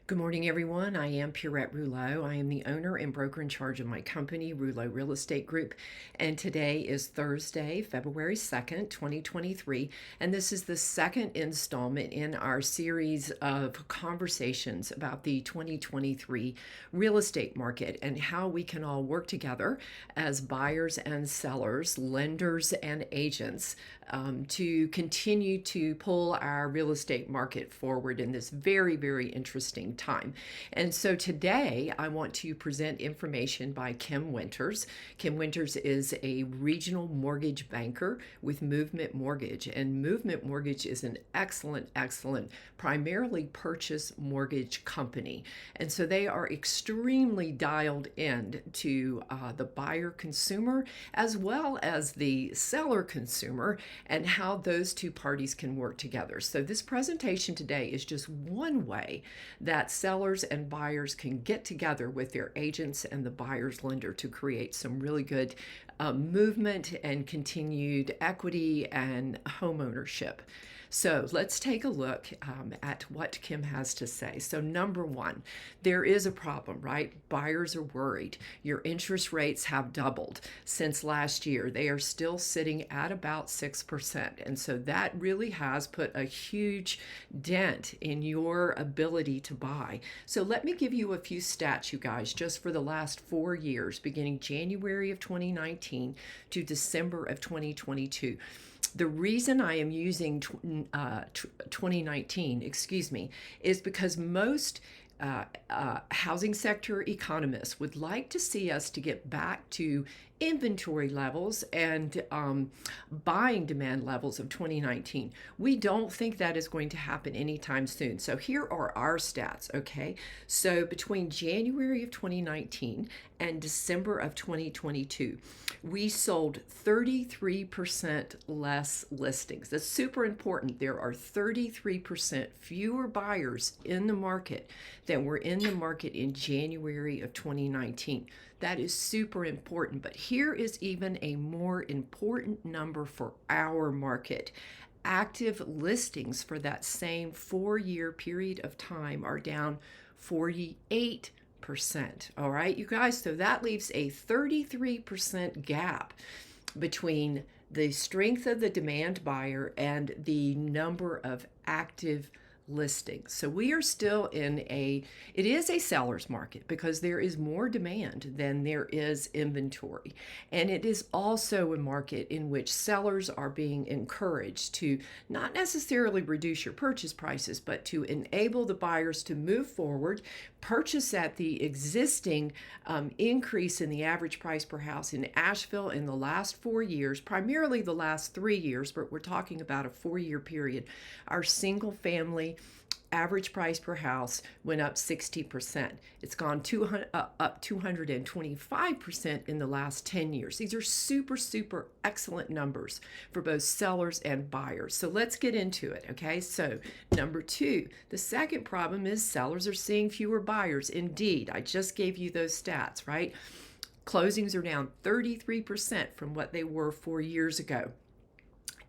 Good morning, everyone. I am Pier I am the owner and broker in charge of my company, Rouleau Real Estate Group. And today is Thursday, February 2nd, 2023. And this is the second installment in our series of conversations about the 2023 real estate market and how we can all work together as buyers and sellers, lenders and agents to continue to pull our real estate market forward in this very, very interesting time. And so today I want to present information by Kim Winters. Kim Winters is a regional mortgage banker with Movement Mortgage, and Movement Mortgage is an excellent, primarily purchase mortgage company. And so they are extremely dialed in to the buyer consumer as well as the seller consumer and how those two parties can work together. So this presentation today is just one way that sellers and buyers can get together with their agents and the buyer's lender to create some really good movement and continued equity and home ownership. So let's take a look at what Kim has to say. So number one, there is a problem, right? Buyers are worried. Your interest rates have doubled since last year. They are still sitting at about 6%. And so that really has put a huge dent in your ability to buy. So let me give you a few stats, you guys, just for the last 4 years, beginning January of 2019 to December of 2022. The reason I am using 2019, is because most housing sector economists would like to see us to get back to inventory levels and buying demand levels of 2019. We don't think that is going to happen anytime soon. So here are our stats, okay? So between January of 2019 and December of 2022, we sold 33% less listings. That's super important. There are 33% fewer buyers in the market than were in the market in January of 2019. That is super important. But here is even a more important number for our market. Active listings for that same 4-year period of time are down 48%. All right, you guys, so that leaves a 33% gap between the strength of the demand buyer and the number of active listings. So we are still it is a seller's market because there is more demand than there is inventory. And it is also a market in which sellers are being encouraged to not necessarily reduce your purchase prices, but to enable the buyers to move forward, purchase at the existing increase in the average price per house in Asheville in the last 4 years, primarily the last 3 years, but we're talking about a 4-year period. Our single family average price per house went up 60%. It's gone up 225% in the last 10 years. These are super excellent numbers for both sellers and buyers. So let's get into it, okay? So number two, the second problem is sellers are seeing fewer buyers. Indeed, I just gave you those stats, right? Closings are down 33% from what they were 4 years ago.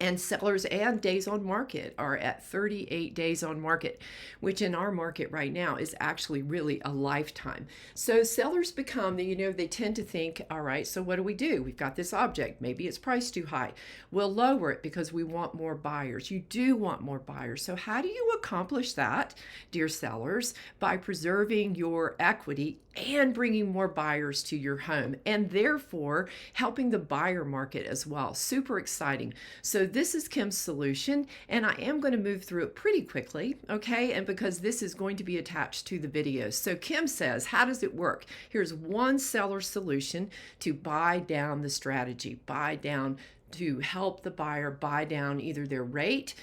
And sellers and days on market are at 38 days on market, which in our market right now is actually really a lifetime. So sellers become, they tend to think, all right, so what do? We've got this object. Maybe it's priced too high. We'll lower it because we want more buyers. You do want more buyers. So how do you accomplish that, dear sellers? By preserving your equity and bringing more buyers to your home, and therefore helping the buyer market as well. Super exciting. So this is Kim's solution, and I am going to move through it pretty quickly, okay? And because this is going to be attached to the video. So Kim says, how does it work? Here's one seller solution to buy down the strategy, buy down to help the buyer buy down either their rate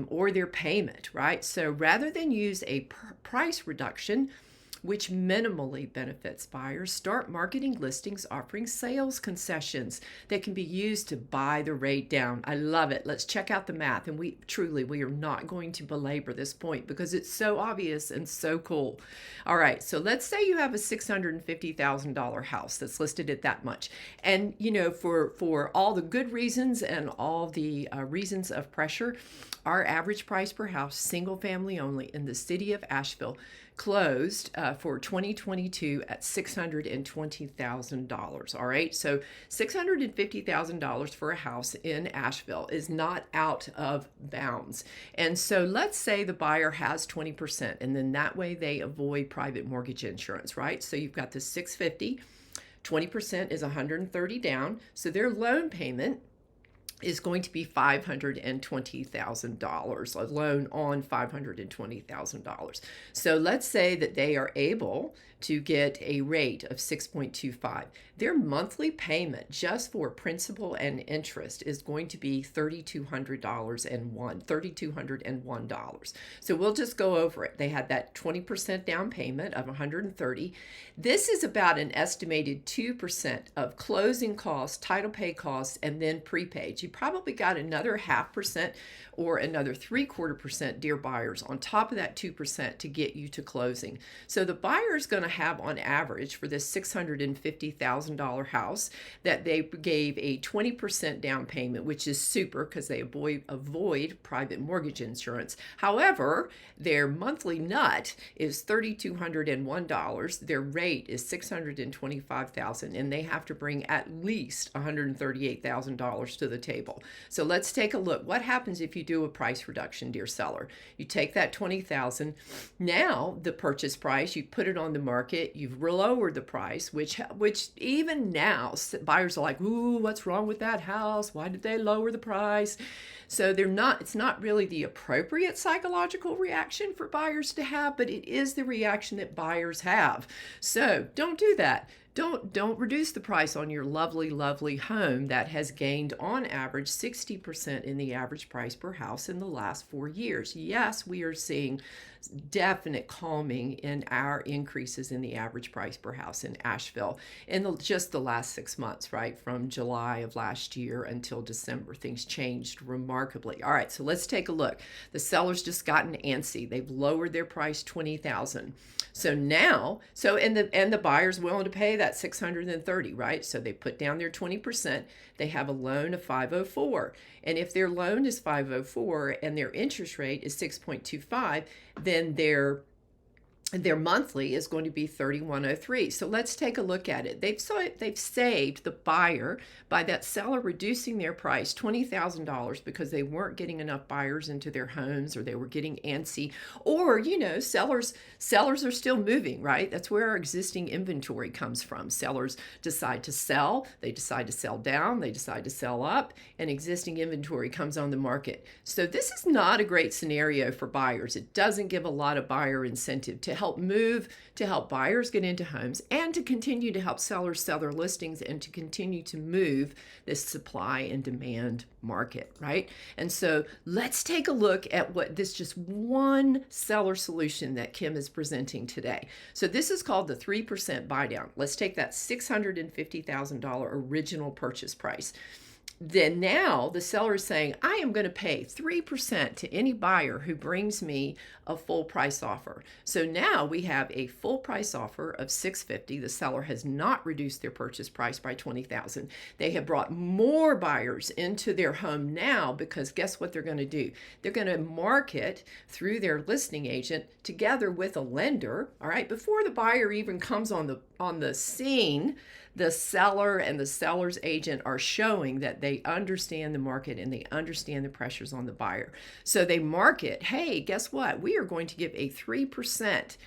or their payment, right? So rather than use a price reduction, which minimally benefits buyers, start marketing listings offering sales concessions that can be used to buy the rate down. I love it. Let's check out the math. And we are not going to belabor this point because it's so obvious and so cool. All right, so let's say you have a $650,000 house that's listed at that much. And, for all the good reasons and all the reasons of pressure, our average price per house, single family only, in the city of Asheville, closed for 2022 at $620,000. All right, so $650,000 for a house in Asheville is not out of bounds. And so let's say the buyer has 20%, and then that way they avoid private mortgage insurance, right? So you've got the 650, 20% is 130 down, so their loan payment is going to be $520,000, a loan on $520,000. So let's say that they are able to get a rate of 6.25. Their monthly payment just for principal and interest is going to be $3,201. So we'll just go over it. They had that 20% down payment of $130. This is about an estimated 2% of closing costs, title pay costs, and then prepaid. You probably got another 0.5% or another 0.75%, dear buyers, on top of that 2% to get you to closing. So the buyer is going to have, on average, for this $650,000 house, that they gave a 20% down payment, which is super because they avoid private mortgage insurance. However, their monthly nut is $3,201. Their rate is $625,000, and they have to bring at least $138,000 to the table. So let's take a look. What happens if you do a price reduction, dear seller? You take that $20,000. Now the purchase price, you put it on the market. You've lowered the price, which even now buyers are like, "Ooh, what's wrong with that house? Why did they lower the price?" So it's not really the appropriate psychological reaction for buyers to have, but it is the reaction that buyers have. So don't do that. Don't reduce the price on your lovely, lovely home that has gained on average 60% in the average price per house in the last 4 years. Yes, we are seeing definite calming in our increases in the average price per house in Asheville in just the last 6 months, right? From July of last year until December, things changed remarkably. All right, so let's take a look. The seller's just gotten antsy. They've lowered their price $20,000. So now, and the buyer's willing to pay that $630, right? So they put down their 20%. They have a loan of $504. And if their loan is $504 and their interest rate is 6.25, then their monthly is going to be $3,103. So let's take a look at it. They've saved the buyer by that seller reducing their price $20,000 because they weren't getting enough buyers into their homes, or they were getting antsy, or sellers are still moving, right? That's where our existing inventory comes from. Sellers decide to sell, they decide to sell down, they decide to sell up, and existing inventory comes on the market. So this is not a great scenario for buyers. It doesn't give a lot of buyer incentive to help buyers get into homes, and to continue to help sellers sell their listings, and to continue to move this supply and demand market, right? And so let's take a look at what this just one seller solution that Kim is presenting today. So this is called the 3% buy down. Let's take that $650,000 original purchase price. Then now the seller is saying, I am going to pay 3% to any buyer who brings me a full price offer. So now we have a full price offer of $650. The seller has not reduced their purchase price by $20,000. They have brought more buyers into their home now, because guess what they're going to do? They're going to market through their listing agent together with a lender. All right, before the buyer even comes on the scene, the seller and the seller's agent are showing that they understand the market and they understand the pressures on the buyer. So they market, hey, guess what? We are going to give a 3%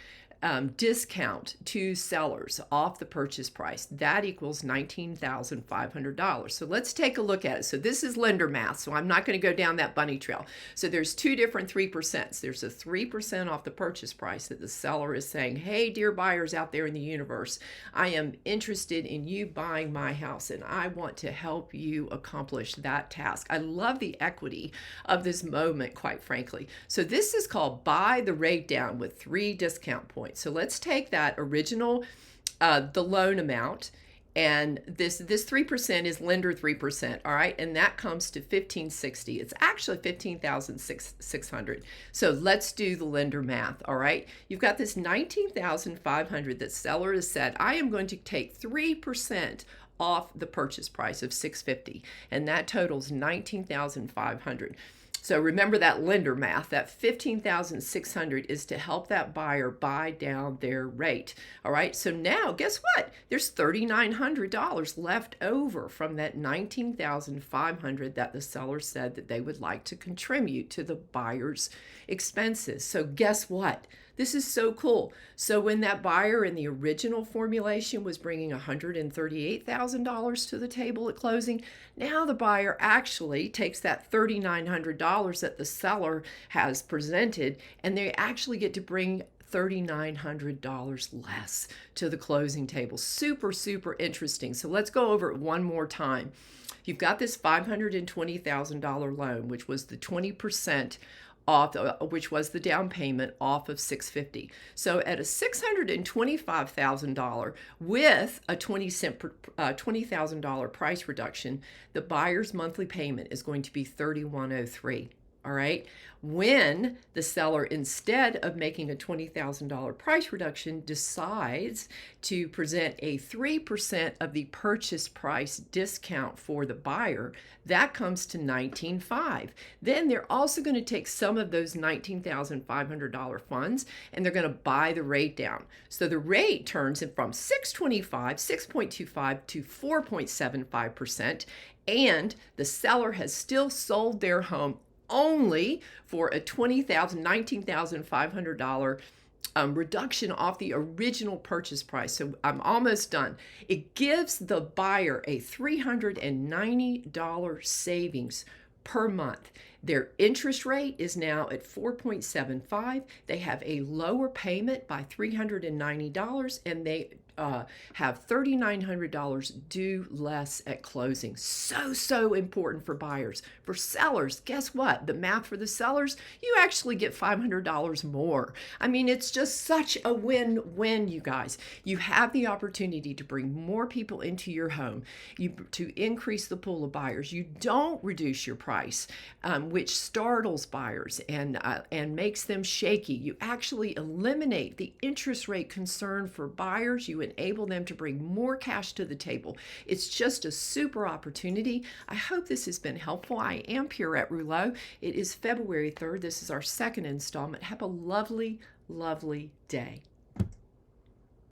discount to sellers off the purchase price. That equals $19,500. So let's take a look at it. So this is lender math, so I'm not going to go down that bunny trail. So there's two different 3%. There's a 3% off the purchase price that the seller is saying, hey, dear buyers out there in the universe, I am interested in you buying my house, and I want to help you accomplish that task. I love the equity of this moment, quite frankly. So this is called buy the rate down with 3 discount points. point. So let's take that original, the loan amount, and this 3% is lender 3%, all right, and that comes to 1560. It's actually 15,600. So let's do the lender math, all right. You've got this 19,500 that seller has said, I am going to take 3% off the purchase price of 650, and that totals 19,500. So remember that lender math, that 15,600 is to help that buyer buy down their rate. All right, so now guess what? There's $3,900 left over from that 19,500 that the seller said that they would like to contribute to the buyer's expenses. So guess what? This is so cool. So when that buyer in the original formulation was bringing $138,000 to the table at closing, now the buyer actually takes that $3,900 that the seller has presented, and they actually get to bring $3,900 less to the closing table. Super, super interesting. So let's go over it one more time. You've got this $520,000 loan, which was the 20% off, which was the down payment off of 650. So at a $625,000 with a $20,000 price reduction, the buyer's monthly payment is going to be $3,103. All right. When the seller, instead of making a $20,000 price reduction, decides to present a 3% of the purchase price discount for the buyer, that comes to $19,500. Then they're also going to take some of those $19,500 funds and they're going to buy the rate down. So the rate turns from 6.25 to 4.75%, and the seller has still sold their home only for a $19,500 reduction off the original purchase price. So I'm almost done. It gives the buyer a $390 savings per month. Their interest rate is now at 4.75. They have a lower payment by $390, and they have $3,900 due less at closing. So important for buyers. For sellers, guess what? The math for the sellers, you actually get $500 more. I mean, it's just such a win-win, you guys. You have the opportunity to bring more people into your home, to increase the pool of buyers. You don't reduce your price, which startles buyers and makes them shaky. You actually eliminate the interest rate concern for buyers. You enable them to bring more cash to the table. It's just a super opportunity. I hope this has been helpful. I am Pier Rouleau. It is February 3rd. This is our second installment. Have a lovely, lovely day.